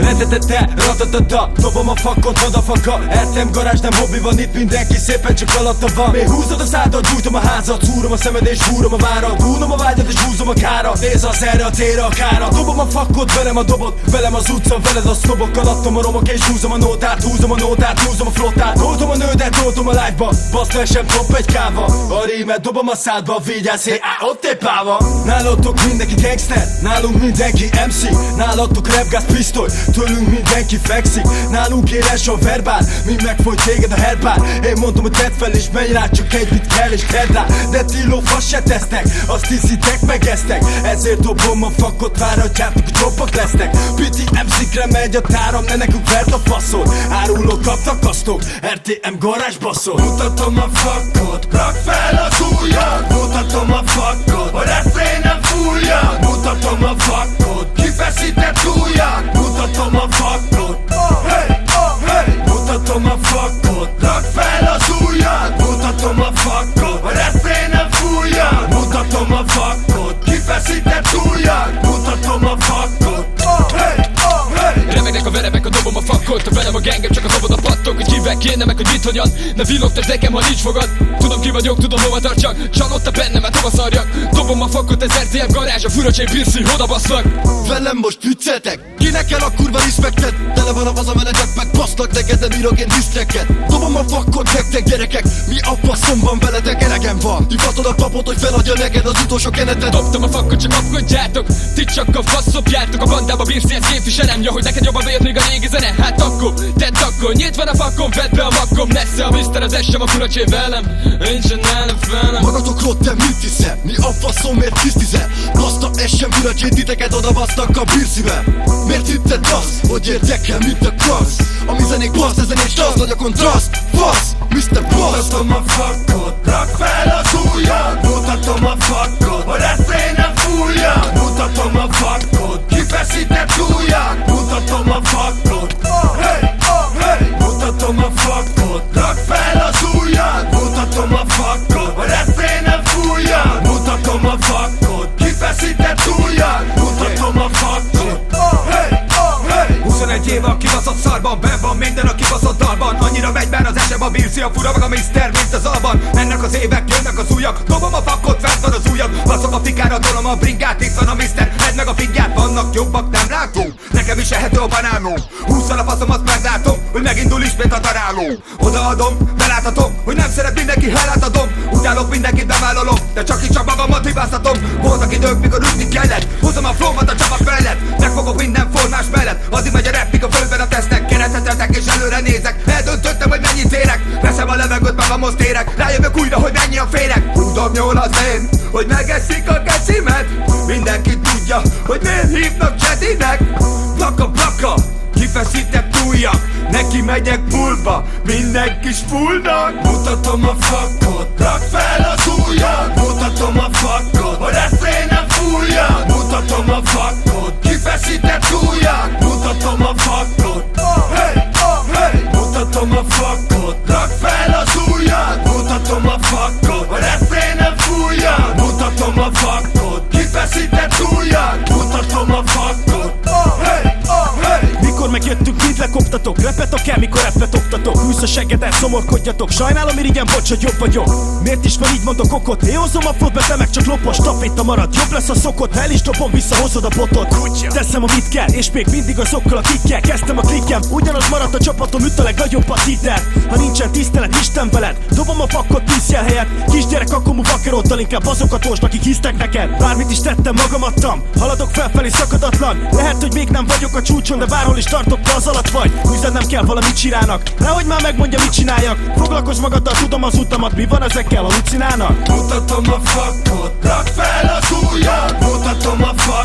Retetete, ratatata, dobom a fakot, madafaka. Ertem garázs, nem hobbi van itt, mindenki szépen csak alatta van. Még húzod a szádat, gyújtom a házat, szúrom a szemed és húrom a várat. Húnom a vágyat és húzom a kárat, néz az erre a térre a kárat. Dobom a fakot, velem a dobot, velem az utca, veled a sztobok. Alattom a romok és húzom a nótát, húzom a nótát, húzom a flottát. Toltom a nődet, toltom a live-ba, baszt fel sem top egy káva. A rímet dobom a szádba, vigyázz, hé, ott egy páva. Nálatok mindenki gangster, nálunk mindenki MC. Nálatok repgáz pisztoly, tőlünk mindenki fekszik. Nálunk éles a verbál, mi megfolyt téged a herbál. Én mondom, hogy tedd fel és menj rá, csak egy mit kell és tedd rá. De ti lófasz se tesztek, azt hiszitek megeztek. Ezért dobom a fakot, váratjátok, hogy csopak lesznek. Piti MC-kre megy a táram, ne nekünk vert a faszot. Árulók kaptak asztok, RTM garázs baszol. Mutatom a fakot, rak fel az ujjad. Mutatom a fakot, a refrén nem fújjad. Mutatom a fakot, kifeszített ujjad. Mutatom a fakot, hey, hey. Mutatom a fakot, rak fel az ujjad. Mutatom a fakot, a refrén nem fújjad. Mutatom a fakot, kifeszített ujjad. Mutatom a fakot, hey, hey. Remegnek a verebek, a dobom a fakot. A velem a gengem, csak a szabad a pattok. Hogy hívek kéne meg, hogy mit hogyan. Ne villogtasd nekem, ha nincs fogad. Tudom ki vagyok, tudom hova tartsak. Csalódta bennem, hát hova szarjak. Dobom a fakot, ez RTM garázs. A furacsén Pirci, oda baszlak. Velem most vicceltek? Kinek kell a kurva respekted? Tele van a hazamenetek, meg basznak neked, nem írok én disztreket. Dobom a fakot nektek gyerekek, mi a faszom van veletek, elegem van. Hivatod a papot, hogy feladja neked az utolsó kenetet. Dobtam a fakot, csak kapkodjátok. Ti csak a faszopjátok, a bandába bírsz, ezt képviselem. Ja, hogy neked jobban bejött még a régi zene. Hát akkor, tedd akkor, nyitva a fakon, vedd be a makkom. Messze a miszter, az essem a furacsé velem. Nincsen nálam felem. Magatokról te mit hiszel? Mi a faszomért tisztizel? Baszta essem furacsé, titeket oda basztak a bírszível. Miért hitted azt, hogy érdekel, mint a krassz? Ami zenék bassz, ezen egy stasz, nagy a kontraszt. Fasz, Mr. Boss. Mutatom a fakot, rak fel az ujjad. Mutatom a fakot, a refrén nem fújjad. Mutatom a fakot, kifeszített ujjad. Mutatom a fakot, hey, hey. Mutatom a fakot, rak fel az ujjad. Mutatom a fakot, a refrén nem fújjad. Mutatom a fakot, kifeszített ujjad. Mutatom a fakot, hey, hey. 21 éve a kibaszott szarban, benn van minden a kibaszott dalban. Annyira megy bár az esem, a bírzi, a fura, meg a miszter, mint az alban. Mennek az évek, jönnek az újak, dobom a fakot, fent van az ujjak. Baszok a fikára, dolom a bringát, itt van a miszter, edd meg a fingját. Vannak jobbak, nem látom, nekem is ehető a banánó. Húszal a faszom, azt meglátom, hogy megindul ismét a daráló. Odaadom, beláthatom, hogy nem szeret mindenki, elátadom. Utálok mindenkit, bevállalom, de csak így csak magamat hibáztatom. Voltak idők, mikor ütni kellett, hozom a flómat a csapat mellett. Megfogok minden formás mellett, addig megy a rap, míg a földben a tesznek. Keretetetek és előre nézek, eldöntöttem, hogy mennyit érek. Veszem a levegőt, magamhoz térek, rájövök újra, hogy mennyi a féreg. Tudom jól az én, hogy megeszik a kecimet. Mindenki tudja, hogy miért hívnak Jedinek. Plaka, plaka, kifeszített ujjak, neki megyek fullba, mindenki fullnak. Mutatom a fakot, rak fel az ujjad. Mutatom a fakot, a refrén nem fújjad. Mutatom a fakot, kifeszített ujjad. Mutatom a fakot, hey, hey. Mutatom a fakot, rak fel az ujjad. Mutatom a fakot, a refrén nem fújjad. Mutatom a fakot, kifeszített ujjad. Mutatom a fakot, hey, hey. Mikor megjöttünk, mind lekoptatok. Repetok el, mikor repet oktatok. Húsz a seggedet, szomorkodjatok. Sajnálom, irigyem, bocs, hogy jobb vagyok. Miért is van így mondok okot? Én hozom a flót, te meg csak lopos. Staféta marad, jobb lesz a szokott. Ha el is dobom, visszahozod a botot. Teszem, amit kell, és még mindig azokkal, akikkel kezdtem a klikkem. Ugyanaz maradt a csapatom, üt a legnagyobbat hitel. Ha nincsen tisztelet, Isten veled. Dobom a fakot 10 jel helyett. Kisgyerek, akkor vakeroddal, inkább azokat most, akik hisztek neked. Bármit is tettem, magam adtam. Haladok felfelé szakadatlan. Lehet, hogy még nem vagyok a csúcson, de bárhol is tartok, te az alatt vagy. Húzzad, nem kell, valamit csinálnak. Nehogy már megmondja, mit csináljak. Foglalkozz magaddal, tudom az utamat, mi van ezekkel, halucinálnak? Mutatom a fakot, rak fel az ujjad. Mutatom a fakot.